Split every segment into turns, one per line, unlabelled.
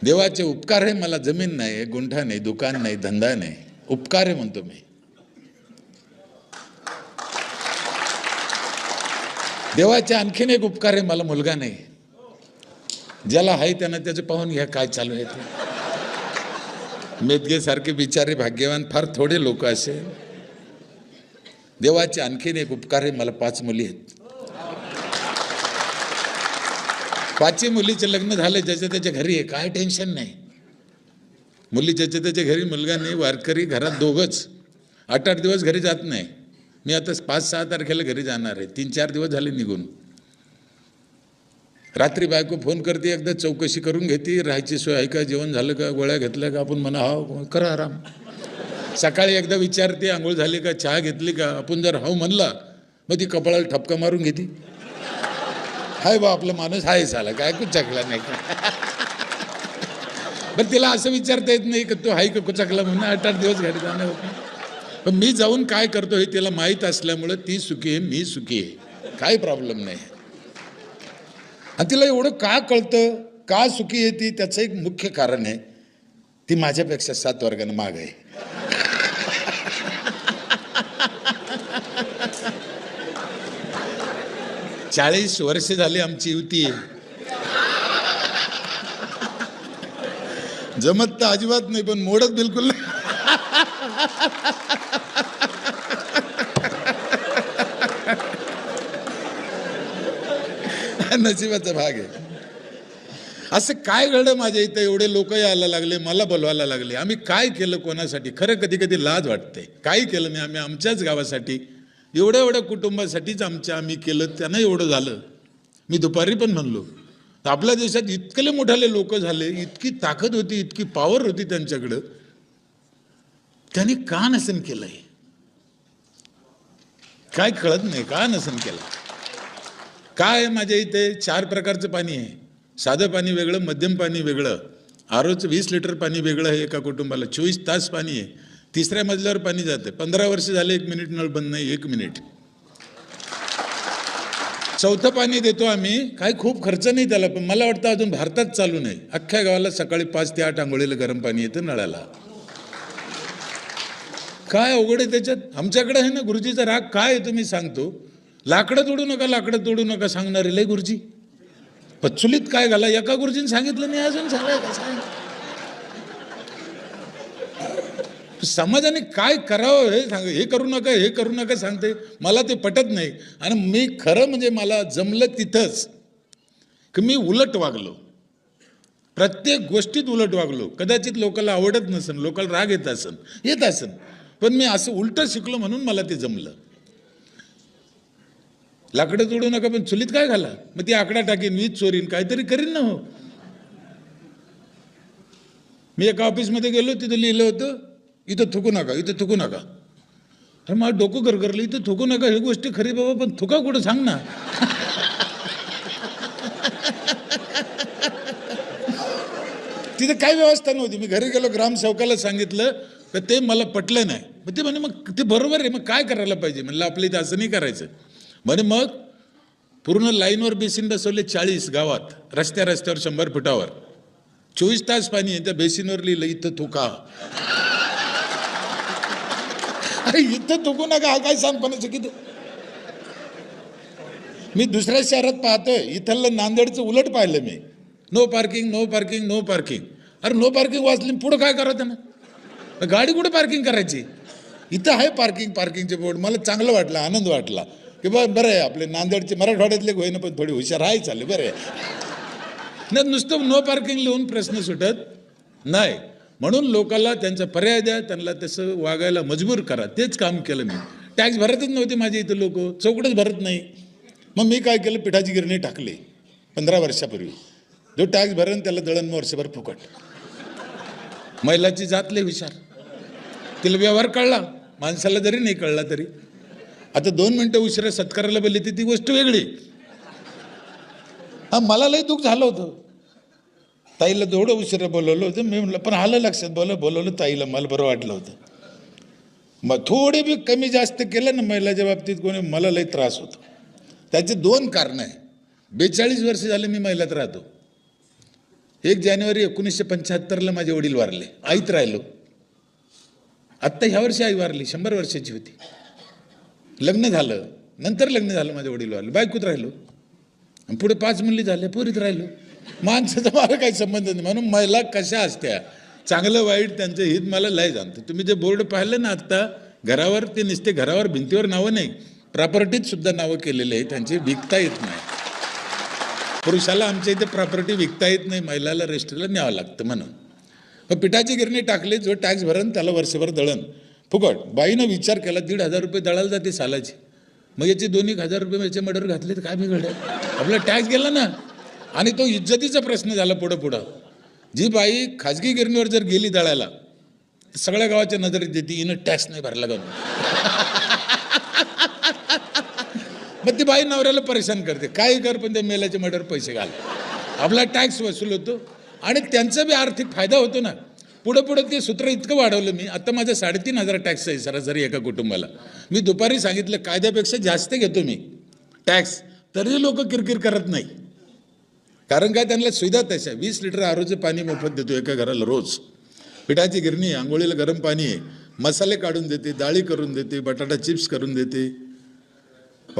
देवाचे उपकार आहे, मला जमीन नाही, गुंठा नाही, दुकान नाही, धंदा नाही, उपकार आहे म्हणतो मी. देवाचे आणखीन एक उपकार आहे, मला मुलगा नाही. ज्याला आहे त्यानं त्याचं पाहून घ्या काय चालू आहे ते. मेदगे सारखे बिचारे भाग्यवान फार थोडे लोक असे. देवाचे आणखीन एक उपकार आहे, मला 5 मुली आहेत. 5 मुलीचे लग्न झाले, ज्याच्या त्याच्या घरी आहे, काय टेन्शन नाही. मुली ज्याच्या त्याच्या घरी, मुलगा नाही, वारकरी घरात दोघंच. 8-8 दिवस घरी जात नाही. मी आता 5-6 तारखेला घरी जाणार आहे. 3-4 दिवस झाले निघून. रात्री बायको फोन करते, एकदा चौकशी करून घेते, राहायची सोय आहे का, जेवण झालं का, गोळ्या घेतल्या का. आपण म्हणा हा करा आराम. सकाळी एकदा विचारते, आंघोळ झाली का, चहा घेतली का. आपण जर हो म्हणला मग ती कपाळाला ठपका मारून घेते. हाय बा आपला माणूस हाय झाला, काय कुचकला नाही का. बरं तिला असं विचारता येत नाही का तो हाय का कुचकला म्हणून. 8-8 दिवस घरी जाणं होत नाही. पण मी जाऊन काय करतो हे तिला माहीत असल्यामुळं ती सुखी आहे, मी सुखी आहे, काही प्रॉब्लेम नाही. आणि तिला एवढं का कळतं, का सुखी आहे ती, त्याचं एक मुख्य कारण आहे, ती माझ्यापेक्षा 7 वर्गानं माग आहे. चाळीस वर्ष झाली आमची युती आहे. जमत तर अजिबात नाही, पण मोडत बिलकुल नाही. नशिबाचा भाग आहे. असं काय घडलं माझ्या इथं, एवढे लोक यायला लागले, मला बोलवायला लागले. आम्ही काय केलं कोणासाठी, खरं कधी कधी लाज वाटते. काही केलं नाही आम्ही आमच्याच गावासाठी, एवढ्या कुटुंबासाठीच आम्ही केलं, त्यांना एवढं झालं. मी दुपारी पण म्हणलो, आपल्या देशात इतकले मोठाले लोक झाले, इतकी ताकद होती, इतकी पॉवर होती त्यांच्याकडं, त्यांनी का नसन केलंय, काय कळत नाही, का नसन केलं. काय माझ्या इथे 4 प्रकारचं पाणी आहे. साधं पाणी वेगळं, मध्यम पाणी वेगळं, आरोचं 20 लिटर पाणी वेगळं आहे एका कुटुंबाला. 24 तास पाणी आहे. 3ऱ्या मजल्यावर पाणी जाते. 15 वर्ष झाले 1 मिनिट नळ बंद नाही, 1 मिनिट. 4थं पाणी देतो आम्ही, काय खूप खर्च नाही त्याला, पण मला वाटतं अजून भारतात चालू नाही. अख्ख्या गावाला सकाळी 5 ते 8 आंघोळीला गरम पाणी येतं नळाला. काय अवघड आहे त्याच्यात. आमच्याकडे आहे ना गुरुजीचा राग काय आहे तुम्ही सांगतो. लाकडं तोडू नका, लाकडं तोडू नका सांगणारे लय गुरुजी. पचुलीत काय घाला, एका गुरुजीने सांगितलं नाही, अजून सांगायचं. समाजाने काय करावं हे सांग, हे करू नका, हे करू नका सांगते, मला ते पटत नाही. आणि मी खरं म्हणजे मला जमलं तिथंच की मी उलट वागलो, प्रत्येक गोष्टीत उलट वागलो. कदाचित लोकांना आवडत नसन, लोकांना राग येत असन, पण मी असं उलट शिकलो म्हणून मला ते जमलं. लाकडं तोडू नका पण चुलीत काय घाला, मग ती आकडा टाकीन, वीज चोरीन, काहीतरी करीन ना. हो, मी एका ऑफिसमध्ये गेलो, तिथं लिहिलं होतं इथं थुकू नका, इथं थुकू नका. अरे मला डोकं गरगरलं, इथं थुकू नका ही गोष्ट खरी बाबा, पण थुका कुठं सांग ना. तिथे काय व्यवस्था नव्हती. मी घरी गेलो, ग्रामसेवकाला सांगितलं तर ते मला पटलं नाही. मग ते म्हणे मग ते बरोबर आहे, मग काय करायला पाहिजे. म्हणलं आपल्या इथं असं नाही करायचं. म्हणे मग पूर्ण लाईनवर बेसिन बसवले 40 गावात, रस्त्यावर 100 फुटावर, 24 तास पाणी आहे. त्या बेसिनवर लिहिलं इथं थुका. अरे इथं थुकू नका, हा काय सांगपणाचं किती. मी दुसऱ्या शहरात पाहतोय, इथलं नांदेडचं उलट पाहिलं मी. No parking, no parking, no parking. अरे नो पार्किंग वाचली, पुढं काय करा त्यांना, गाडी कुठे पार्किंग करायची. इथं आहे पार्किंगचे बोर्ड. मला चांगलं वाटलं, आनंद वाटला की बरं आहे, आपले नांदेडचे मराठवाड्यातले होईना पण थोडी हुशार आहे, चालले बरं आहे. नाही नुसतं नो पार्किंग लिहून प्रश्न सुटत नाही. म्हणून लोकांना त्यांचा पर्याय द्या, त्यांना तसं वागायला मजबूर करा. तेच काम केलं मी. टॅक्स भरतच नव्हते माझे इथं लोक, चौकडच भरत नाही. मग मी काय केलं, पिठाची गिरणी टाकली 15 वर्षापूर्वी. जो टॅक्स भरण त्याला दळण वर्षभर फुकट. महिलाची जात लय हुशार, तिला व्यवहार कळला, माणसाला जरी नाही कळला तरी. आता 2 मिनिटं उशिरा सत्काराला बोलली ती गोष्ट वेगळी. हा मला लय दुःख झालं होतं. ताईला थोडं उशिरा बोलवलं होतं मी, म्हटलं पण आलं लक्षात, बोलवलं ताईला, मला बरं वाटलं होतं. मग थोडे बी कमी जास्त केलं ना महिलाच्या बाबतीत कोणी, मला लय त्रास होतो. त्याचे 2 कारणं आहे. 42 वर्ष झाले मी महिलात राहतो. 1 जानेवारी 1975ला माझे वडील वारले, आईत राहिलो. आत्ता ह्या वर्षी आई वारली, 100 वर्षाची होती. लग्न झालं, नंतर लग्न झालं, माझे वडील वारले, बायकोत राहिलो. पुढे 5 मुली झाल्या, पुरीत राहिलो. माणसाचा मला काही संबंध नाही. म्हणून महिला कशा असत्या, चांगलं वाईट त्यांचं हित मला लय जाणतं. तुम्ही जे बोर्ड पाहिलं ना आत्ता घरावर, ते नुसते घरावर भिंतीवर नावं नाही, प्रॉपर्टीत सुद्धा नावं केलेले आहे. त्यांची विकता येत नाही. पुरुषाला आमच्या इथे प्रॉपर्टी विकता येत नाही, महिलाला रजिस्टरला न्यावं लागतं म्हणून. मग पिठाची गिरणी टाकली, जो टॅक्स भरण त्याला वर्षभर दळण फुकट. बाईनं विचार केला 1,500 रुपये दळायला जाते सालाची, मग याचे 2,000 रुपये याचे मर्डर घातले तर काय बिघडलं, आपला टॅक्स गेला ना. आणि तो इज्जतीचा प्रश्न झाला पुढं. जी बाई खाजगी गिरणीवर जर गेली दळायला, सगळ्या गावाच्या नजरेत देते, हिनं टॅक्स नाही भरला का. मग ती बाई नवऱ्याला परेशान करते, काय कर पण त्या मेल्याचे मर्डर पैसे घाल, आपला टॅक्स वसूल होतो आणि त्यांचा बी आर्थिक फायदा होतो ना. पुढं ते सूत्र इतकं वाढवलं मी. आता माझा 3,500 टॅक्स आहे सरासरी एका कुटुंबाला. मी दुपारी सांगितलं कायद्यापेक्षा जास्त घेतो मी टॅक्स, तरी लोक किरकिर करत नाही. कारण काय, त्यांना सुविधा तशा. 20 लिटर आरोचं पाणी मोफत देतो एका घराला रोज. पिठाची गिरणी, आंघोळीला गरम पाणी आहे, मसाले काढून देते, डाळी करून देते, बटाटा चिप्स करून देते,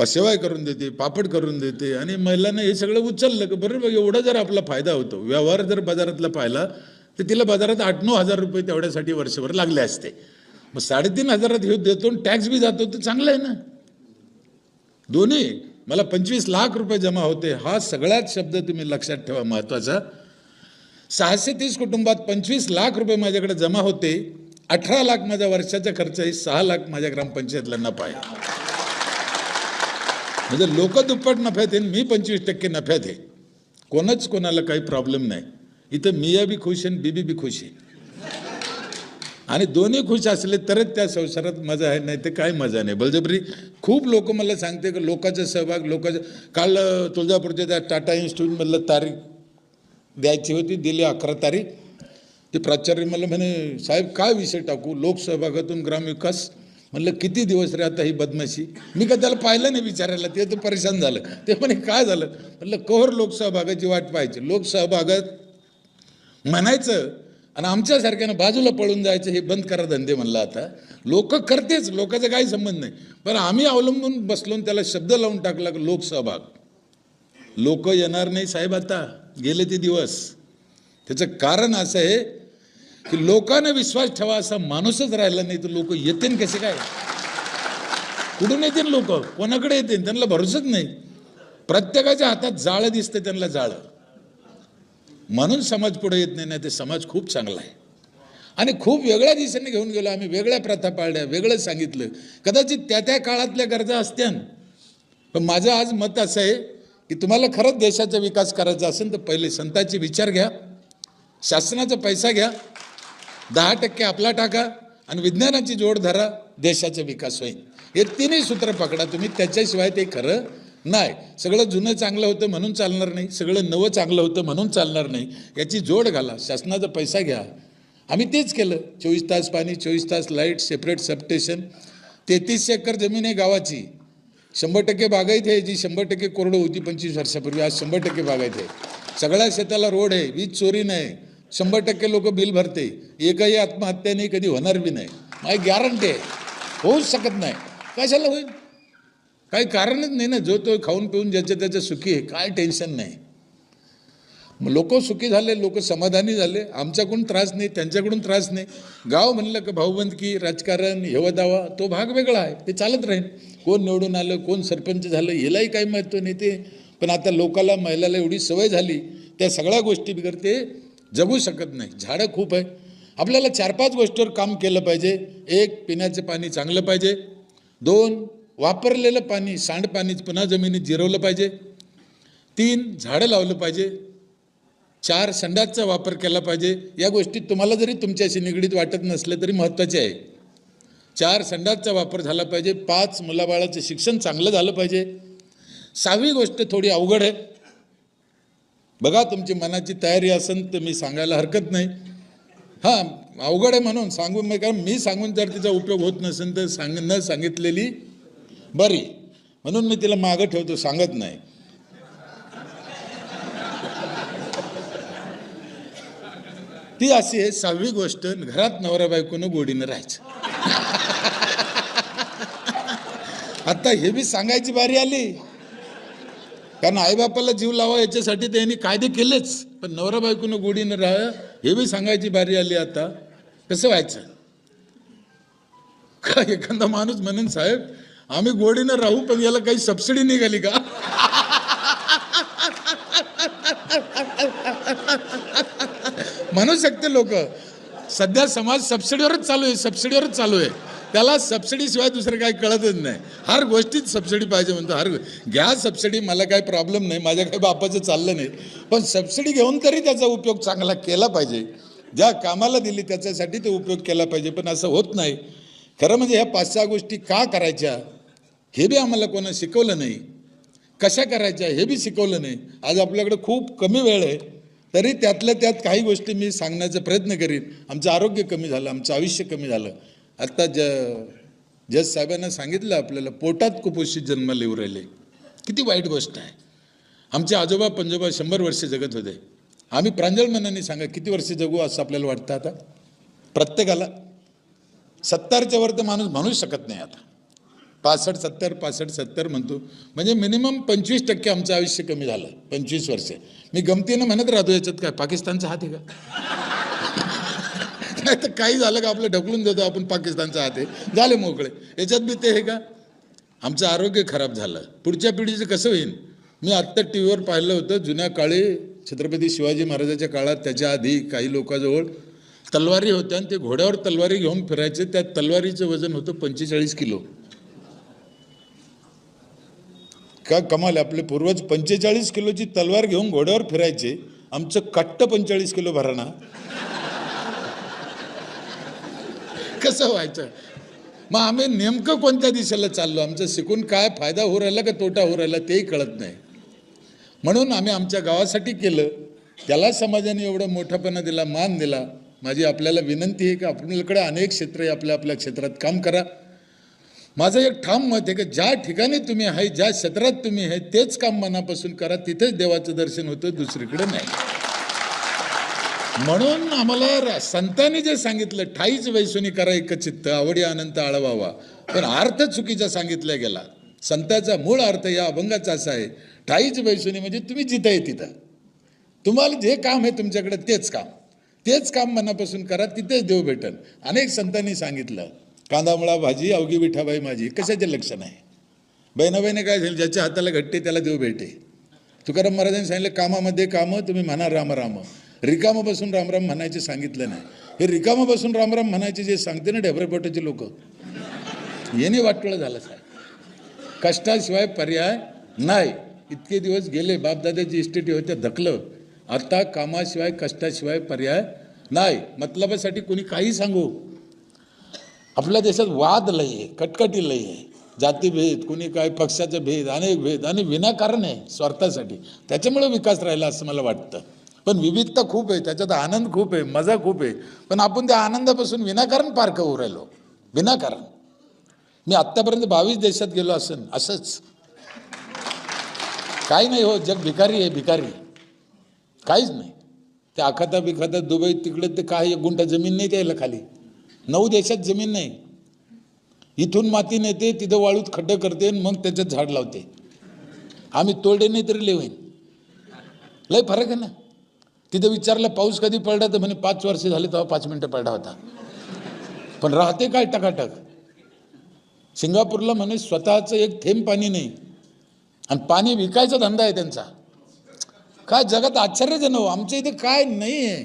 शेवाय करून देते, पापड करून देते. आणि महिलांना हे सगळं उचललं की बरोबर एवढा जर आपला फायदा होतो. व्यवहार जर बाजारातला पाहिला तर तिला बाजारात 8-9 हजार रुपये तेवढ्यासाठी वर्षभर लागले असते. मग 3,500 हे देतो, टॅक्स बी जातो, तर चांगलं आहे ना. दोन्ही मला 25 लाख रुपये जमा होते. हा सगळ्यात शब्द तुम्ही लक्षात ठेवा, महत्वाचा. 630 कुटुंबात 25 लाख रुपये माझ्याकडे जमा होते. 18 लाख माझा वर्षाचा खर्च आहे, 6 लाख माझ्या ग्रामपंचायतला नफा आहे. म्हणजे लोक दुप्पट नफ्यात आहे, मी 25% नफ्यात आहे. कोणाला काही प्रॉब्लेम नाही. इथं मिया बी खुश आहे, बीबी बी खुश आहे. आणि दोन्ही खुश असले तरच त्या संसारात मजा आहे, नाही तर काय मजा नाही. बळजबरी खूप लोक मला सांगते की लोकांचा सहभाग, काल तुळजापूरच्या त्या टाटा इन्स्टिट्यूटमधलं तारीख द्यायची होती, दिली 11 तारीख. ते प्राचार्य मला म्हणे, साहेब काय विषय टाकू, लोकसहभागातून ग्रामविकास. म्हणलं किती दिवस रे आता ही बदमाशी. मी का त्याला पाहिलं नाही विचारायला, ते तर परेशान झालं. ते म्हणे काय झालं. म्हणलं कव्हर लोकसहभागाची वाट पाहायची, लोकसहभागात म्हणायचं आणि आमच्यासारख्यानं बाजूला पळून जायचं, हे बंद करा धंदे. म्हणलं आता लोक करतेच, लोकांचा काही संबंध नाही, पण आम्ही अवलंबून बसलो त्याला शब्द लावून टाकला लोकसहभाग. लोक येणार नाही साहेब, आता गेले ते दिवस. त्याचं कारण असं आहे की लोकांना विश्वास ठेवा असा माणूसच राहिला नाही, तर लोक येतील कसे काय, कुठून येतील लोक, कोणाकडे येतील, त्यांना भरोसाच नाही. प्रत्येकाच्या हातात जाळं दिसतं, त्यांना जाळं. म्हणून समाज पुढे येत नाही. नाही तर समाज खूप चांगला आहे. आणि खूप वेगळ्या दिशेने घेऊन गेलो आम्ही, वेगळ्या प्रथा पाळल्या, वेगळं सांगितलं. कदाचित त्या काळातल्या गरजा असत्या, पण माझं आज मत असं आहे की तुम्हाला खरंच देशाचा विकास करायचा असेल तर पहिले संतांचे विचार घ्या, शासनाचा पैसा घ्या, 10% आपला टाका आणि विज्ञानाची जोड धरा, देशाचा विकास होईल. हे 3ही सूत्र पकडा तुम्ही, त्याच्याशिवाय ते खरं नाही. सगळं जुनं चांगलं होतं म्हणून चालणार नाही, सगळं नवं चांगलं होतं म्हणून चालणार नाही. याची जोड घाला, शासनाचा पैसा घ्या. आम्ही तेच केलं. 24 तास पाणी, 24 तास लाईट, सेपरेट सबस्टेशन. 33 एकर जमीन आहे गावाची. 100% बागायत आहे, जी 100% कोरडं होती 25 वर्षापूर्वी, आज 100% बागायत आहे. सगळ्या शेताला रोड आहे, वीज चोरी नाही, 100% लोक बिल भरते, एकही आत्महत्या नाही, कधी होणार बी नाही. माझी गॅरंटी आहे, होऊच शकत नाही. कशाला होईल, काही कारणच नाही ना. जो तो खाऊन पिऊन ज्याच्या त्याच्या सुखी आहे, काय टेन्शन नाही. मग लोक सुखी झाले, लोक समाधानी झाले. आमच्याकडून त्रास नाही, त्यांच्याकडून त्रास नाही. गाव म्हणलं की भाऊबंदकी, राजकारण, हेवा दावा, तो भाग वेगळा आहे, ते चालत राहील. कोण निवडून आलं, कोण सरपंच झालं, यालाही काही महत्त्व नाही ते. पण आता लोकाला, महिलाला एवढी सवय झाली, त्या सगळ्या गोष्टी बिगर ते जगू शकत नाही. झाडं खूप आहे. आपल्याला 4-5 गोष्टीवर काम केलं पाहिजे. 1, पिण्याचं पाणी चांगलं पाहिजे. 2, वापरलेलं पाणी, सांडपाणी पुन्हा जमिनीत जिरवलं पाहिजे. 3, झाडं लावलं पाहिजे. 4, संडासचा वापर केला पाहिजे. या गोष्टी तुम्हाला जरी तुमच्याशी निगडीत वाटत नसले तरी महत्त्वाचे आहे. 4, संडासचा वापर झाला पाहिजे. 5, मुलाबाळाचं शिक्षण चांगलं झालं पाहिजे. 6वी गोष्ट थोडी अवघड आहे, बघा तुमची मनाची तयारी असेल तर मी सांगायला हरकत नाही. हां, अवघड आहे म्हणून सांगून नाही, कारण मी सांगून जर तिचा उपयोग होत नसेल तर न सांगितलेली बरी, म्हणून मी तिला मागं ठेवतो, सांगत नाही. ती अशी आहे, 6वी गोष्ट, घरात नवरा बायकोनं गोडीनं राहायचं. आता हे बी सांगायची बारी आली, कारण आईबापाला जीव लावा याच्यासाठी त्यांनी कायदे केलेच, पण नवरा बायकोनं गोडीनं राहा हे बी सांगायची बारी आली. आता कसं व्हायचं? का एखादा माणूस म्हणेन, साहेब आम्ही गोडीनं राहू पण याला काही सबसिडी निघाली का? म्हणू शकते लोक. सध्या समाज सबसिडीवरच चालू आहे, सबसिडीवरच चालू आहे. त्याला सबसिडीशिवाय दुसरं काही कळतच नाही. हर गोष्टीत सबसिडी पाहिजे म्हणतो. घ्या सबसिडी, मला काही प्रॉब्लेम नाही, माझ्या काही बापाचं चाललं नाही, पण सबसिडी घेऊन तरी त्याचा उपयोग चांगला केला पाहिजे. ज्या कामाला दिली त्याच्यासाठी ते उपयोग केला पाहिजे. पण असं होत नाही. खरं म्हणजे ह्या 5-6 गोष्टी का करायच्या हे बी आम्हाला कोणा शिकवलं नाही, कशा करायच्या हे बी शिकवलं नाही. आज आपल्याकडे खूप कमी वेळ आहे, तरी त्यातल्या त्यात काही गोष्टी मी सांगण्याचा प्रयत्न करीन. आमचं आरोग्य कमी झालं, आमचं आयुष्य कमी झालं. आत्ता जज साहेबांना सांगितलं, आपल्याला पोटात कुपोषित जन्माला येऊ राहिले. किती वाईट गोष्ट आहे. आमचे आजोबा पंजोबा 100 वर्षे जगत होते. आम्ही प्रांजळ मनाने सांगा किती वर्षे जगू असं आपल्याला वाटतं आता? प्रत्येकाला 70च्या वर तर माणूस म्हणूच शकत नाही आता. 65-70, 65-70 म्हणतो, म्हणजे मिनिमम 25% आमचं आयुष्य कमी झालं. 25 वर्षे. मी गमतीनं म्हणत राहतो, याच्यात काय पाकिस्तानचा हात आहे का? नाही तर काही झालं का आपलं ढकलून देतो आपण, पाकिस्तानचा हात आहे, झाले मोकळे. याच्यात बी ते आहे का? आमचं आरोग्य खराब झालं. पुढच्या पिढीचं कसं होईल? मी आत्ता टी व्हीवर पाहिलं होतं, जुन्या काळी छत्रपती शिवाजी महाराजाच्या काळात, त्याच्या आधी काही लोकांजवळ तलवारी होत्या आणि ते घोड्यावर तलवारी घेऊन फिरायचे. त्या तलवारीचं वजन होतं 45 किलो. का कमाल! आपले पूर्वज 45 किलोची तलवार घेऊन घोड्यावर फिरायचे. आमचं कट्ट 45 किलो भरणा. कसं व्हायचं? मग आम्ही नेमकं कोणत्या दिशेला चाललो? आमचं शिकून काय फायदा होऊ राहिला का तोटा होऊ राहिला तेही कळत नाही. म्हणून आम्ही आमच्या गावासाठी केलं, त्याला समाजाने एवढा मोठापणा दिला, मान दिला. माझी आपल्याला विनंती आहे की आपल्याकडे अनेक क्षेत्र आहे, आपल्या आपल्या क्षेत्रात काम करा. माझं एक ठाम मत आहे की ज्या ठिकाणी तुम्ही आहे, ज्या क्षेत्रात तुम्ही आहे, तेच काम मनापासून करा. तिथेच देवाचं दर्शन होतं, दुसरीकडे नाही. म्हणून आम्हाला संतांनी जे सांगितलं, ठाईच वैसुनी करा एकचित्त, आवडी अनंत आळवावा, पण अर्थ चुकीचा सांगितला गेला. संताचा मूळ अर्थ या अभंगाचा असा आहे, ठाईच वैसुनी म्हणजे तुम्ही जिथं आहे तिथं, तुम्हाला जे काम आहे तुमच्याकडे तेच काम मनापासून करा, तिथेच देव भेटल. अनेक संतांनी सांगितलं, कांदामुळा भाजी अवघी विठाबाई माझी, कशाचे लक्षण आहे? बहिणाबाईने काय झालं, ज्याच्या हाताला घट्टे त्याला देव भेटे. तुकाराम महाराजांनी सांगितलं, कामामध्ये कामं, तुम्ही म्हणा राम राम. रिकामं बसून रामराम म्हणायचे सांगितलं नाही. हे रिकामं बसून रामराम म्हणायचे जे सांगते ना ढेबरेपोटाचे लोक, येणे वाटोळं झालं साहेब. कष्टाशिवाय पर्याय नाही. इतके दिवस गेले, बापदादाची इस्टेटी होत्या धकलं. आता कामाशिवाय कष्टाशिवाय पर्याय नाही. मतलबासाठी कोणी काही सांगू, आपल्या देशात वाद लय आहे, कटकटी लय आहे, जातीभेद, कोणी काय पक्षाचा भेद, अनेक भेद, आणि विनाकारण आहे स्वार्थासाठी. त्याच्यामुळे विकास राहिला असं मला वाटतं. पण विविधता खूप आहे, त्याच्यात आनंद खूप आहे, मजा खूप आहे. पण आपण त्या आनंदापासून विनाकारण पार होऊ राहिलो, विनाकारण. मी आत्तापर्यंत 22 देशात गेलो असेल, असंच काही नाही हो. जग भिकारी आहे, भिकारी, काहीच नाही. ते आखाता बिखाता दुबई तिकडे ते काही 1 गुंठा जमीन नाही द्यायला खाली. 9 देशात जमीन नाही. इथून माती नेते, तिथं वाळूत खड्डे करते, मग त्याच्यात झाड लावते. आम्ही तोडे नाही तरी लेवेन. लय फरक आहे ना. तिथं विचारलं पाऊस कधी पडला तर म्हणे 5 वर्ष झाले, तेव्हा 5 मिनिटं पडला होता. पण राहते काय टकाटक. सिंगापूरला म्हणे स्वतःचं एक थेंब पाणी नाही, आणि पाणी विकायचा धंदा आहे त्यांचा. काय जगात आश्चर्यजनक हो. आमच्या इथे काय नाही आहे.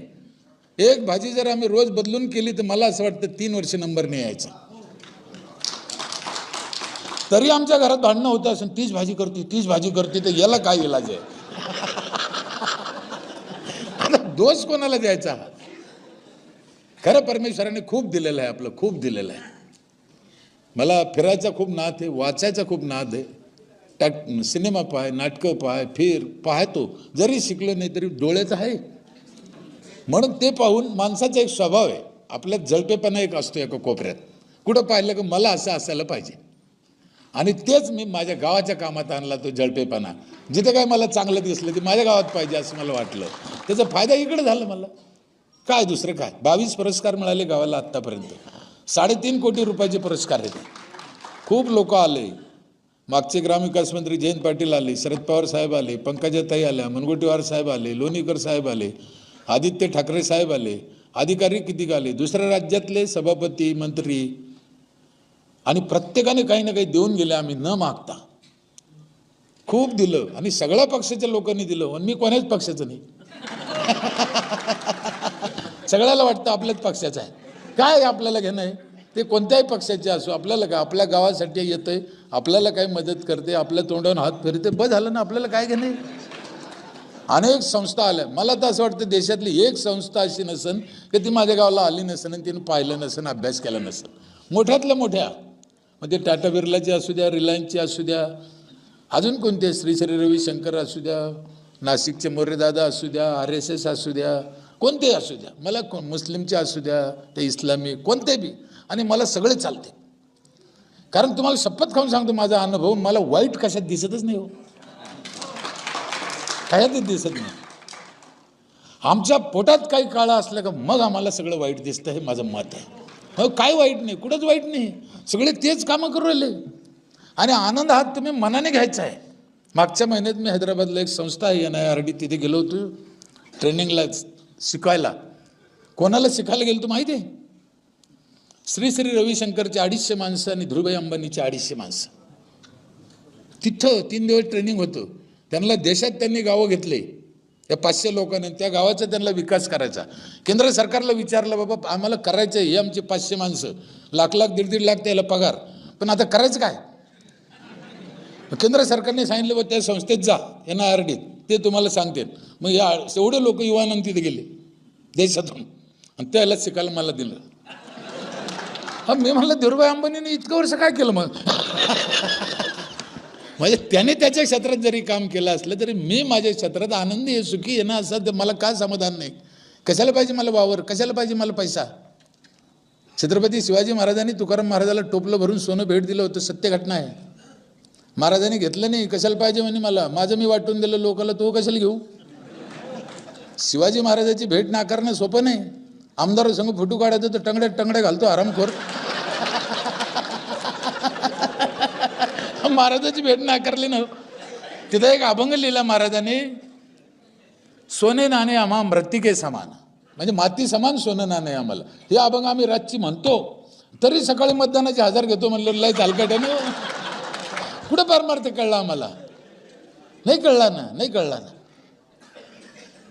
एक भाजी जर आम्ही रोज बदलून केली तर मला असं वाटतं 3 वर्ष नंबर नाही यायचा. तरी आमच्या घरात भांडणं होतं असं, तीच भाजी करते तर याला काय इलाज आहे? आता दोष कोणाला द्यायचा? खरं परमेश्वराने खूप दिलेलं आहे, आपलं खूप दिलेलं आहे. मला फिरायचा खूप नाद आहे, वाचायचा खूप नाद आहे. सिनेमा पाहाय, नाटकं पाहतो. जरी शिकलो नाही तरी डोळ्याचं आहे. म्हणून ते पाहून माणसाचा एक स्वभाव आहे, आपल्यात जळपेपणा एक असतो एका कोपऱ्यात. कुठं पाहिलं की मला असं असायला पाहिजे, आणि तेच मी माझ्या गावाच्या कामात आणला तो जळपेपणा. जिथं काय मला चांगलं दिसलं ते माझ्या गावात पाहिजे असं मला वाटलं. त्याचा फायदा इकडे झाला मला. काय दुसरं काय, 22 पुरस्कार मिळाले गावाला आत्तापर्यंत, 3.5 कोटी रुपयाचे पुरस्कार आहेत. खूप लोक आले. मागचे ग्रामविकास मंत्री जयंत पाटील आले, शरद पवार साहेब आले, पंकजाताई आल्या, मुनगंटीवार साहेब आले, लोणीकर साहेब आले, आदित्य ठाकरे साहेब आले, अधिकारी किती आले, दुसऱ्या राज्यातले सभापती मंत्री, आणि प्रत्येकाने काही ना काही देऊन गेले. आम्ही न मागता खूप दिलं आणि सगळ्या पक्षाच्या लोकांनी दिलं. आणि मी कोणाच पक्षाचं नाही. सगळ्याला वाटतं आपल्याच पक्षाचं आहे. काय आपल्याला घेणं आहे ते, कोणत्याही पक्षाचे असो. आपल्याला काय, आपल्या गावासाठी येतंय, आपल्याला काय मदत करते, आपल्या तोंडावर हात फिरते, बस झालं ना. आपल्याला काय घेणं आहे. अनेक संस्था आल्या. मला तर असं वाटतं देशातली एक संस्था अशी नसेल की ती माझ्या गावाला आली नसेल आणि तिने पाहिलं नसेल, अभ्यास केला नसेल. मोठ्यातल्या मोठ्या, म्हणजे टाटा बिर्लाची असू द्या, रिलायन्सची असू द्या, अजून कोणते, श्री श्री रविशंकर असू द्या, नाशिकचे मोरेदादा असू द्या, RSS असू द्या, कोणते असू द्या, मला मुस्लिमचे असू द्या, ते इस्लामी, कोणते बी, आणि मला सगळे चालते. कारण तुम्हाला शपथ खाऊन सांगतो, माझा अनुभव, मला वाईट कशात दिसतच नाही हो, कशातच दिसत नाही. आमच्या पोटात काही काळा असलं का मग आम्हाला सगळं वाईट दिसतं, हे माझं मत आहे. हो, काय वाईट नाही, कुठंच वाईट नाही, सगळे तेच कामं करू राहिले. आणि आनंद हा तुम्ही मनाने घ्यायचा आहे. मागच्या महिन्यात मी हैदराबादला एक संस्था आहे NIRD, तिथे गेलो होतो ट्रेनिंगला, शिकायला. कोणाला शिकायला गेलो तो माहिती आहे? श्री श्री रविशंकरचे 250 माणसं आणि धीरूभाई अंबानीचे 250 माणसं. तिथं 3 दिवस ट्रेनिंग होतं. त्यांना देशात त्यांनी गावं घेतले, या 500 लोकांनी. त्या गावाचा त्यांना विकास करायचा. केंद्र सरकारला विचारलं, बाबा आम्हाला करायचं आहे, हे आमचे 500 माणसं, लाख लाख 1.5 लाख त्याला पगार, पण आता करायचं काय? केंद्र सरकारने सांगितलं, त्या संस्थेत जा, NIRD, ते तुम्हाला सांगते. मग या एवढे लोक युवानंद तिथे गेले देशातून, आणि त्याला शिकायला मला दिलं. हा, मी म्हणलं धीरूभाई अंबानीने इतकं वर्ष काय केलं मग? म्हणजे त्याने त्याच्या क्षेत्रात जरी काम केलं असलं तरी मी माझ्या क्षेत्रात आनंदी आहे, सुखी आहे ना, असं मला काय समाधान नाही. कशाला पाहिजे मला वावर, कशाला पाहिजे मला पैसा? छत्रपती शिवाजी महाराजांनी तुकाराम महाराजाला टोपलं भरून सोनं भेट दिलं होतं, सत्य घटना आहे. महाराजांनी घेतलं नाही, कशाला पाहिजे म्हणे मला, माझं मी वाटून दिलं लोकाला, तो कशाला घेऊ? शिवाजी महाराजाची भेट नाकारणं सोपं नाही. आमदार संघ फोटो काढायचं तर टंगड्या घालतो आरामखोर. महाराजाची भेट नाकारली ना. तिथं एक अभंग लिहिला महाराजांनी, सोने नाणे आम्हा मृत्तिके समान, म्हणजे माती समान सोनं नाणे आम्हाला. हे अभंग आम्ही रातची म्हणतो, तरी सकाळी मतदानाचे 1000 घेतो म्हणलं. लय चालकाट्याने कुठं परमार्थ कळला आम्हाला? नाही कळला ना.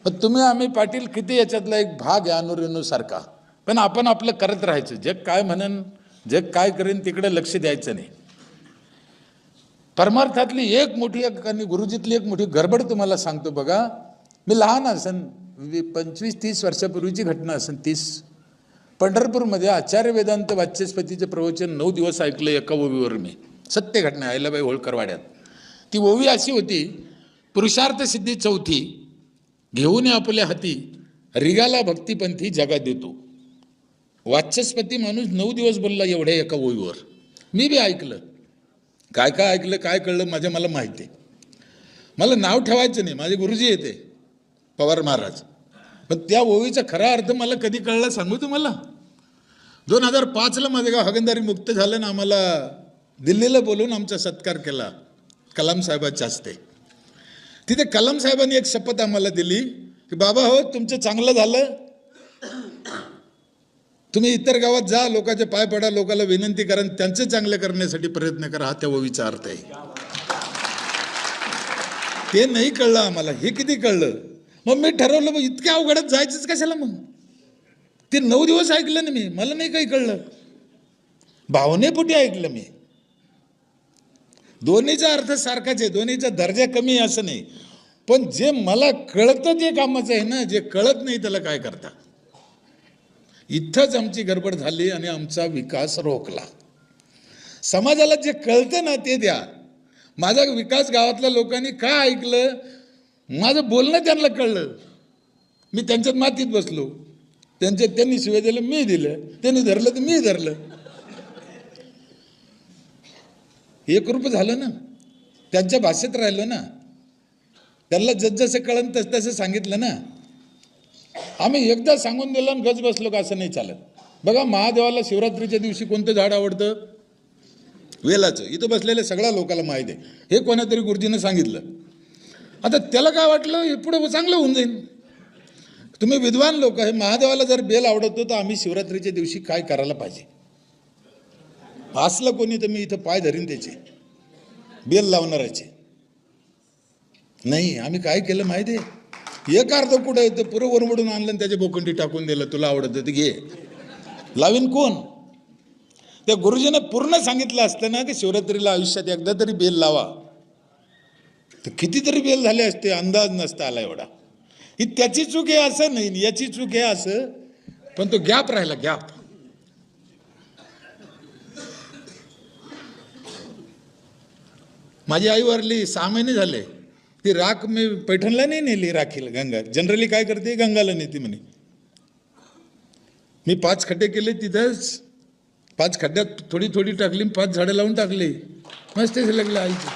पण तुम्ही आम्ही पाटील किती याच्यातला एक भाग आहे अनुरेणूसारखा. पण आपण आपलं करत राहायचं. जग काय म्हणन, जग काय करेन तिकडे लक्ष द्यायचं नाही. परमार्थातली एक मोठी आणि गुरुजीतली एक मोठी गडबड तुम्हाला सांगतो बघा. मी लहान असन, 25-30 वर्षापूर्वीची घटना असेल. 30 पंढरपूरमध्ये आचार्य वेदांत वाचस्पतीचे प्रवचन 9 दिवस ऐकलं एका ओवीवर मी. सत्य घटना, अहिल्याबाई होळकर वाड्यात. ती ओवी अशी होती, पुरुषार्थ सिद्धी 4थी, घेऊन आपल्या हाती रिगाला भक्तिपंथी जगा देतो. वाचस्पती माणूस 9 दिवस बोलला एवढ्या एका ओवीवर. मी बी ऐकलं. काय काय ऐकलं, काय कळलं मला माहिती आहे. मला नाव ठेवायचं नाही, माझे गुरुजी येते पवार महाराज. पण त्या ओवीचा खरा अर्थ मला कधी कळला सांगू तुम्हाला? 2005ला माझं गाव हागणदारी मुक्त झालं ना, आम्हाला दिल्लीला बोलून आमचा सत्कार केला कलाम साहेबाच्या हस्ते. तिथे कलाम साहेबांनी एक शपथ आम्हाला दिली की बाबा हो, तुमचं चांगलं झालं, तुम्ही इतर गावात जा, लोकांचे पाय पडा, लोकांना विनंती करा, त्यांचं चांगलं करण्यासाठी प्रयत्न करा. हा त्या ओवीचा अर्थ आहे. ते नाही कळलं आम्हाला, हे किती कळलं. मग मी ठरवलं, मग इतक्या अवघडात जायचंच कशाला मग. ते 9 दिवस ऐकलं ना मी, मला नाही काही कळलं, भावनेपोटी ऐकलं मी. दोन्हीचा अर्थ सारखाच आहे, दोन्हीचा दर्जा कमी आहे असं नाही. पण जे मला कळतं ते कामाचं आहे ना, जे कळत नाही त्याला काय करता. इथंच आमची गडबड झाली आणि आमचा विकास रोखला. समाजाला जे कळतं ना ते द्या. माझा विकास गावातल्या लोकांनी काय ऐकलं, माझं बोलणं त्यांना कळलं, मी त्यांच्यात मातीत बसलो. त्यांनी शिवाय दिलं, मी दिलं, त्यांनी धरलं तर मी धरलं. एकरूप झालं ना, त्यांच्या भाषेत राहिलं ना, त्यांना जसं कळलं तसं सांगितलं ना. आम्ही एकदा सांगून दिलं आणि गज बसलो का असं नाही चालत. बघा, महादेवाला शिवरात्रीच्या दिवशी कोणतं झाड आवडतं? वेलाचं. इथं बसलेल्या सगळ्या लोकांना माहीत आहे. हे कोणातरी गुरुजीनं सांगितलं. आता त्याला काय वाटलं, हे पुढं चांगलं होऊन जाईल. तुम्ही विद्वान लोक आहे, महादेवाला जर बेल आवडतो तर आम्ही शिवरात्रीच्या दिवशी काय करायला पाहिजे? असलं कोणी तर मी इथं पाय धरीन त्याचे, बेल लावणाराचे. नाही, आम्ही काय केलं माहिती आहे? एक अर्ध कुठं येतं पुरं वरवडून आणलं आणि त्याच्या बोकंडी टाकून दिलं, तुला आवडतं ते घे. लावीन कोण? त्या गुरुजीने पूर्ण सांगितलं असतं ना की शिवरात्रीला आयुष्यात एकदा तरी बेल लावा, तर कितीतरी बेल झाले असते, अंदाज नसता आला एवढा. ही त्याची चूक आहे असं नाही, याची चूक आहे असं, पण तो गॅप राहिला, गॅप. माझी आई वारली 6 महिने झाले. ती राख मी पैठणला नाही नेली, राखीला गंगा. जनरली काय करते, गंगाला नेते म्हणे. मी 5 खड्डे केले तिथंच, 5 खड्ड्यात थोडी थोडी टाकली, 5 झाडं लावून टाकली. मस्त लागलं आईचं.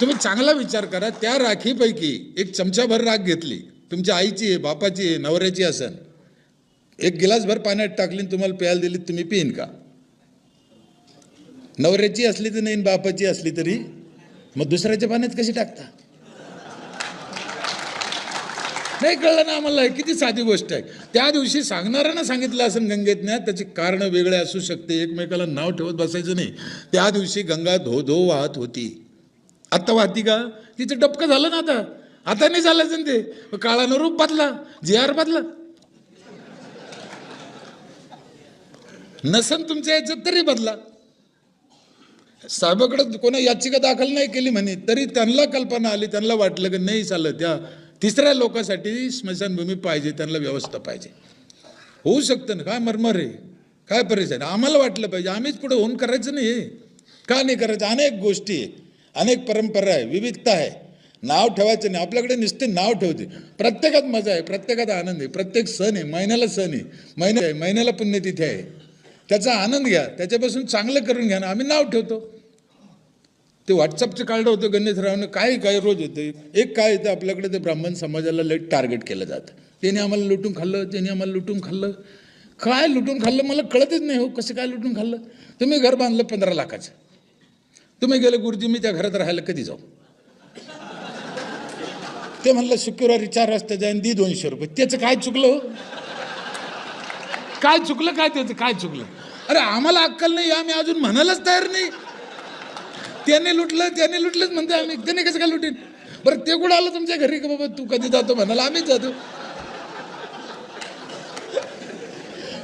तुम्ही चांगला विचार करा, त्या राखीपैकी एक चमचाभर राख घेतली, तुमच्या आईची आहे, बापाची आहे, नवऱ्याची असन, एक गिलासभर पाण्यात टाकली, तुम्हाला प्यायला दिली, तुम्ही पिईन का? नवऱ्याची असली तर नाही, बापाची असली तरी मग दुसऱ्याच्या पाण्यात कशी टाकता? नाही कळलं ना आम्हाला. किती साधी गोष्ट आहे. त्या दिवशी सांगणाऱ्यांना सांगितलं असं गंगेतनं, त्याची कारण वेगळे असू शकते, एकमेकाला नाव ठेवत बसायचं नाही. त्या दिवशी गंगा धो धो वाहत होती. आत्ता वाहती का? तिचं डबकं झालं ना. आता नाही चालायचं ना ते. काळानं रूप बदला, जी.आर बदला. नसन तुमच्या याच्यात तरी बदला. साहेबाकडे कोणा याचिका दाखल नाही केली म्हणे, तरी त्यांना कल्पना आली, त्यांना वाटलं की नाही चालत, त्या तिसऱ्या लोकांसाठी स्मशानभूमी पाहिजे, त्यांना व्यवस्था पाहिजे. होऊ शकतं ना, काय मरमर आहे, काय परेशानी. आम्हाला वाटलं पाहिजे, आम्हीच पुढे होऊन करायचं नाही. का नाही करायचं? अनेक गोष्टी आहे, अनेक परंपरा आहे, विविधता आहे. नाव ठेवायचं नाही. आपल्याकडे नुसते नाव ठेवते. प्रत्येकात मजा आहे, प्रत्येकात आनंद आहे, प्रत्येक सण आहे, महिन्याला सण आहे, महिन्याला पुण्यतिथी आहे, त्याचा आनंद घ्या, त्याच्यापासून चांगलं करून घ्या ना. आम्ही नाव ठेवतो. ते व्हॉट्सअपचं काढलं होतं गणेशरावनं, काय काय रोज येतं. एक काय येतं आपल्याकडे, ते ब्राह्मण समाजाला लई टार्गेट केलं जातं. त्याने आम्हाला लुटून खाल्लं, त्याने आम्हाला लुटून खाल्लं. काय लुटून खाल्लं मला कळतच नाही हो, कसं काय लुटून खाल्लं. तुम्ही घर बांधलं 15 लाखाचं, तुम्ही गेले, गुरुजी मी त्या घरात राहायला कधी जाऊ? ते म्हणलं शुक्रवारी 4 वाजता जाईन, दी 200 रुपये. त्याचं काय चुकलं हो? काय चुकलं? काय त्याचं काय चुकलं? अरे आम्हाला अक्कल नाही, आम्ही अजून म्हणायलाच तयार नाही. त्याने लुटलंच म्हणते आम्ही. त्याने कसं काय लुटेन? बरं ते कुठं आलं तुमच्या घरी का बाबा तू कधी जातो म्हणाला? आम्हीच जातो.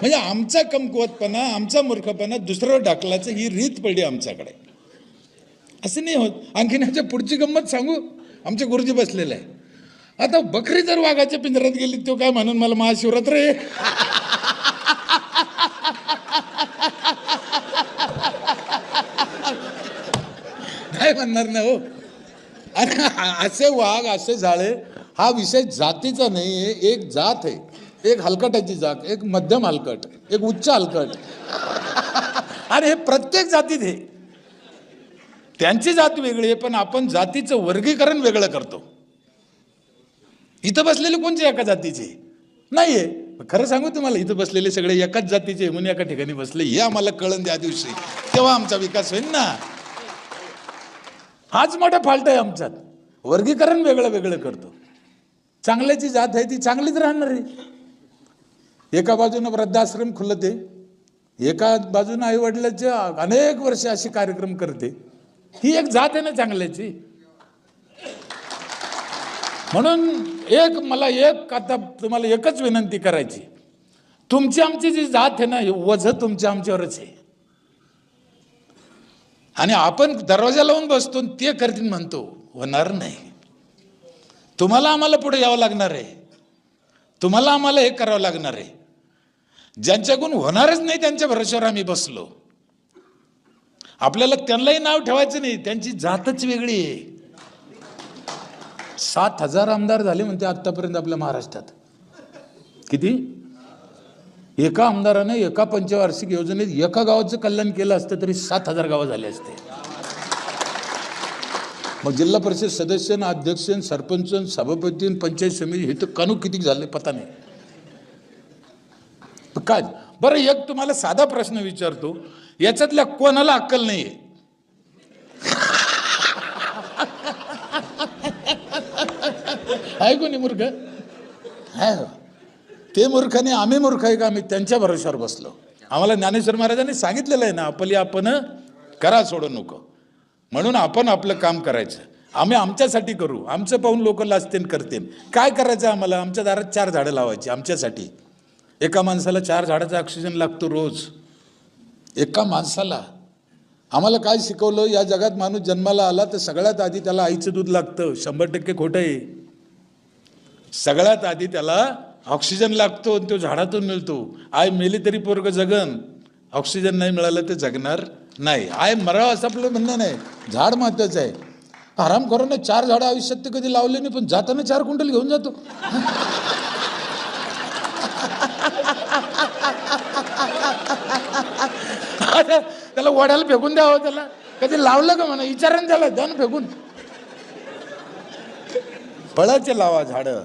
म्हणजे आमचा कमकुवतपणा, आमचा मूर्खपणा दुसरं ढकलाचं ही रीत पडली आमच्याकडे. असं नाही होत. आणखीन ह्याच्या पुढची गंमत सांगू. आमचे गुरुजी बसलेले आहे. आता बकरी जर वाघाच्या पिंजऱ्यात गेली, तो काय म्हणून मला महाशिवरात्र आहे. काय म्हणणार ना हो. आणि असे वाघ, असे झाळे, हा विषय जातीचा नाही आहे. एक जात आहे, एक हलकटाची जात, एक मध्यम हलकट, एक उच्च हलकट. आणि हे प्रत्येक जातीत आहे. त्यांची जात वेगळी आहे, पण आपण जातीचं वर्गीकरण वेगळं करतो. इथं बसलेले कोणते एका जातीचे नाही आहे. खरं सांगू तुम्हाला, इथं बसलेले सगळे एकाच जातीचे म्हणून एका ठिकाणी बसले, हे आम्हाला कळण त्या दिवशी, तेव्हा आमचा विकास होईल ना. हाच मोठा फॉल्ट आहे आमच्यात. वर्गीकरण वेगळं वेगळं करतो. चांगल्याची जात आहे ती चांगलीच राहणार आहे. एका बाजूनं वृद्धाश्रम खुलते, एका बाजूनं आईवडिलाचे अनेक वर्ष असे कार्यक्रम करते. ही एक जात आहे ना चांगल्याची. म्हणून मला आता तुम्हाला एकच विनंती करायची, तुमची आमची जी जात आहे ना, हे वजन तुमच्या आमच्यावरच आहे. आणि आपण दरवाजा लावून बसतो ते करतील म्हणतो, होणार नाही. तुम्हाला आम्हाला पुढे यावं लागणार आहे. तुम्हाला आम्हाला हे करावं लागणार आहे. ज्यांच्याकडून होणारच नाही त्यांच्या भरोश्यावर आम्ही बसलो. आपल्याला त्यांनाही नाव ठेवायचं नाही, त्यांची जातच वेगळी आहे. 7,000 आमदार झाले म्हणते आतापर्यंत आपल्या महाराष्ट्रात. किती? एका आमदाराने एका पंचवार्षिक योजनेत एका गावाचं कल्याण केलं असतं तरी 7,000 गावं झाले असते. मग जिल्हा परिषद सदस्य, अध्यक्ष, सरपंच, सभापती, पंचायत समिती, हे तर कानू किती झाले पता नाही. काय बरं, एक तुम्हाला साधा प्रश्न विचारतो, याच्यातल्या कोणाला अक्कल नाहीये? आहे कोणी मूर्ख? आहे. ते मूर्ख नाही, आम्ही मूर्ख आहे का? आम्ही त्यांच्या भरोश्यावर बसलो. आम्हाला ज्ञानेश्वर महाराजांनी सांगितलेलं आहे ना, आपली आपण करा, सोडू नको. म्हणून आपण आपलं काम करायचं. आम्ही आमच्यासाठी करू, आमचं पाहून लोक लाजतील करतील. काय करायचं आम्हाला? आमच्या दारात 4 झाडं लावायची आमच्यासाठी. एका माणसाला 4 झाडाचा ऑक्सिजन लागतो रोज, एका माणसाला. आम्हाला काय शिकवलं? या जगात माणूस जन्माला आला तर सगळ्यात आधी त्याला आईचं दूध लागतं. 100% खोटं आहे. सगळ्यात आधी त्याला ऑक्सिजन लागतो, तो झाडातून मिळतो. आय मेली तरी पोरग जगन, ऑक्सिजन नाही मिळालं तर जगणार नाही. आय मरावं असं आपलं म्हणणं नाही, झाड महत्वाचं आहे. हरामखोरांना 4 झाडं आयुष्यात ते कधी लावले नाही, पण जाताना 4 क्विंटल घेऊन जातो. त्याला वड्याला फेकून द्यावं, त्याला कधी लावलं का म्हणा, विचारान त्याला, द्या ना फेकून. फळाचे लावा झाडं,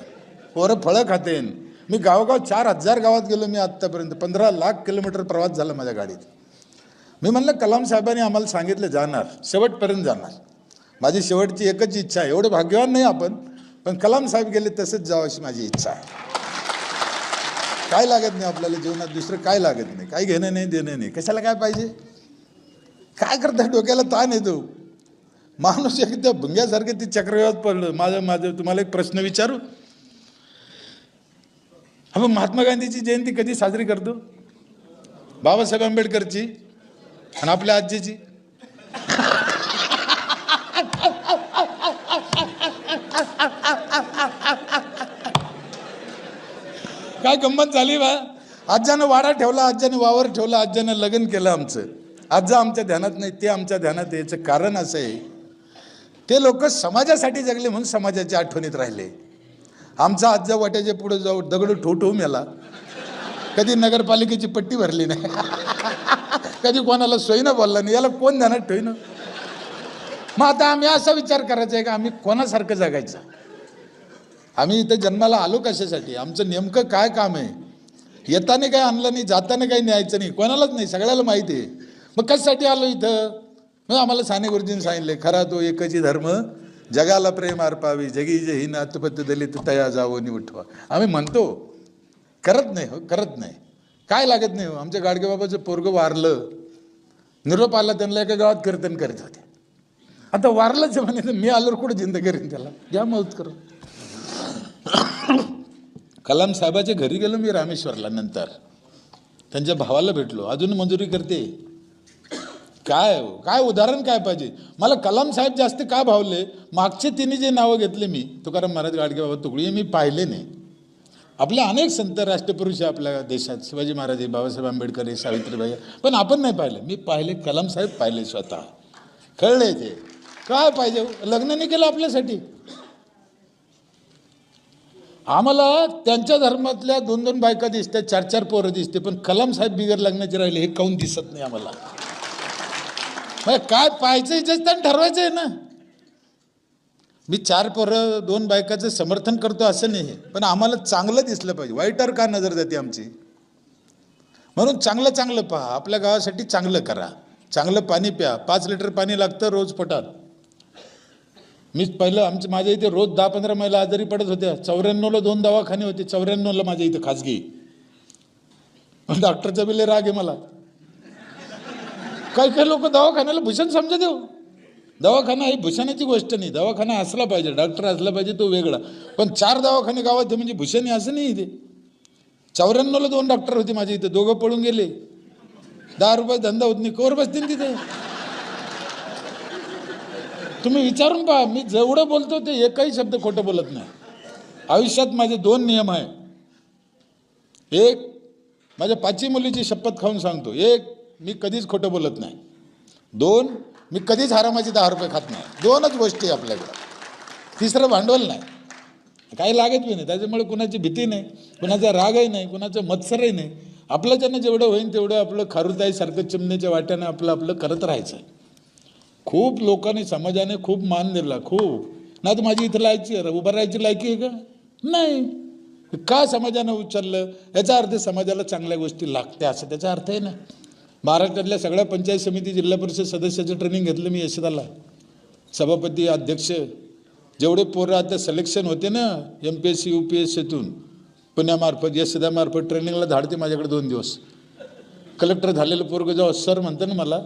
पोरं फळं खातेन. मी गावोगाव 4000 गावात गेलो मी आत्तापर्यंत. 15 लाख किलोमीटर प्रवास झाला माझ्या गाडीत. मी म्हणलं कलाम साहेबांनी आम्हाला सांगितलं जाणार, शेवटपर्यंत जाणार. माझी शेवटची एकच इच्छा आहे. एवढं भाग्यवान नाही आपण, पण कलाम साहेब गेले तसंच जावं अशी माझी इच्छा आहे. काय लागत नाही आपल्याला जीवनात, दुसरं काय लागत नाही. काही घेणं नाही, देणं नाही. कशाला काय पाहिजे? काय करता? डोक्याला ताण येतो. माणूस एकदा भुंग्यासारखे ती चक्रव्यूहात पडलं. माझं तुम्हाला एक प्रश्न विचारू. आपण महात्मा गांधीची जयंती कधी साजरी करतो? बाबासाहेब आंबेडकरची आणि आपल्या आजीची. काय गंमत झाली बा. आज्यानं वाडा ठेवला, आज्यानं वावर ठेवला, आज्यानं लग्न केलं आमचं. आज्जा आमच्या ध्यानात नाही, ते आमच्या ध्यानात. याचं कारण असं आहे, ते लोक समाजासाठी जगले म्हणून समाजाच्या आठवणीत राहिले. आमचा आज्जा वाट्याच्या पुढे जाऊ दगड ठोठो मेला. कधी नगरपालिकेची पट्टी भरली नाही, कधी कोणाला सोयीनं बोलला नाही. याला कोण ध्यानात ठेवीनं? मग आता आम्ही असा विचार करायचा आहे का आम्ही कोणासारखं जगायचं? आम्ही इथं जन्माला आलो कशासाठी? आमचं नेमकं काय काम आहे? येताना काही आणलं नाही, जाताना काही न्यायचं नाही, कोणालाच नाही, सगळ्याला माहिती आहे. मग कशासाठी आलो इथं? मग आम्हाला साने गुरुजींनी सांगितले, खरा तो एकची धर्म जगाला प्रेम अर्पावी, जगी जे ही नातपत दलित तया जावो नि उठवा. आम्ही म्हणतो, करत नाही. हो, करत नाही. काय लागत नाही हो. आमच्या गाडगेबाबाचं पोरगं वारलं, निरोप आला, त्यांना एका गावात कीर्तन करत होते. आता वारलंच म्हणे, मी आलो कुठं जिंद करीन त्याला, घ्या मौत करून. कलाम साहेबाच्या घरी गेलो मी रामेश्वरला. नंतर त्यांच्या भावाला भेटलो, अजून मंजुरी करते. काय उदाहरण काय पाहिजे मला? कलाम साहेब जास्त का भावले? मागचे तिन्ही जे नावं घेतले मी, तुकाराम महाराज, गाडगेबाबा, तुकडी, मी पाहिले नाही. आपले अनेक संत राष्ट्रपुरुष आहे आपल्या देशात, शिवाजी महाराज, बाबासाहेब आंबेडकर, सावित्रीबाई, पण आपण नाही पाहिले. मी पाहिले, कलाम साहेब पाहिले, स्वतः कळले. ते काय पाहिजे? लग्न नाही केलं आपल्यासाठी. आम्हाला त्यांच्या धर्मातल्या 2-2 बायका दिसतात, 4-4 पोरं दिसते, पण कलाम साहेब बिगर लग्नाचे राहिले हे काऊन दिसत नाही आम्हाला? काय पाहायचं? इच्छा ठरवायचं आहे ना. मी 4 पोरं 2 बायकाचं समर्थन करतो असं नाही, पण आम्हाला चांगलं दिसलं पाहिजे. वाईटावर का नजर जाते आमची? म्हणून चांगलं पहा, आपल्या गावासाठी चांगलं करा, चांगलं पाणी प्या. 5 लिटर पाणी लागतं रोज पोटात. मी पहिलं माझ्या इथे रोज 10-15 महिला आजारी पडत होत्या. 94ला 2 दवाखाने होते, 94ला माझ्या इथे खाजगी. डॉक्टरचा बिल राग आहे मला. काही लोक दवाखान्याला भूषण समजत देऊ. दवाखाना ही भूषणाची गोष्ट नाही. दवाखाना असला पाहिजे, डॉक्टर असला पाहिजे, तो वेगळा. पण 4 दवाखाने गावात म्हणजे भूषण असं नाही. इथे 94ला 2 डॉक्टर होते माझ्या इथे, दोघं पळून गेले. 10 रुपये धंदा होत नाही, कवर बसतील तिथे. तुम्ही विचारून पहा, मी जेवढं बोलतो ते एकही शब्द खोटं बोलत नाही. आयुष्यात माझे 2 नियम आहे. एक, माझ्या 5ही मुलीची शपथ खाऊन सांगतो, 1, मी कधीच खोटं बोलत नाही. 2, मी कधीच हरामाचे 10 रुपये खात नाही. 2च गोष्टी आपल्याकडे. तिसरं भांडवल नाही, काही लागत नाही. त्याच्यामुळे कुणाची भीती नाही, कुणाचा रागही नाही, कुणाचं मत्सरही नाही. आपल्याच्यानं जेवढं होईल तेवढं आपलं खारुताईसारखं चिमणीच्या वाट्यानं आपलं करत राहायचं. खूप लोकांनी, समाजाने खूप मान दिला, खूप. नाही तर माझी इथं लायची उभं राहायची लायकी आहे का? नाही. का समाजानं उचललं? याचा अर्थ समाजाला चांगल्या गोष्टी लागत्या असं त्याचा अर्थ आहे ना. महाराष्ट्रातल्या सगळ्या पंचायत समिती जिल्हा परिषद सदस्याचं ट्रेनिंग घेतलं मी यशदाला, सभापती अध्यक्ष. जेवढे पोरं आता सिलेक्शन होते ना MPSC UPSCतून पुण्यामार्फत यशदामार्फत ट्रेनिंगला धाडते माझ्याकडे 2 दिवस. कलेक्टर झालेलं पोरगं जेव्हा सर म्हणतं ना मला,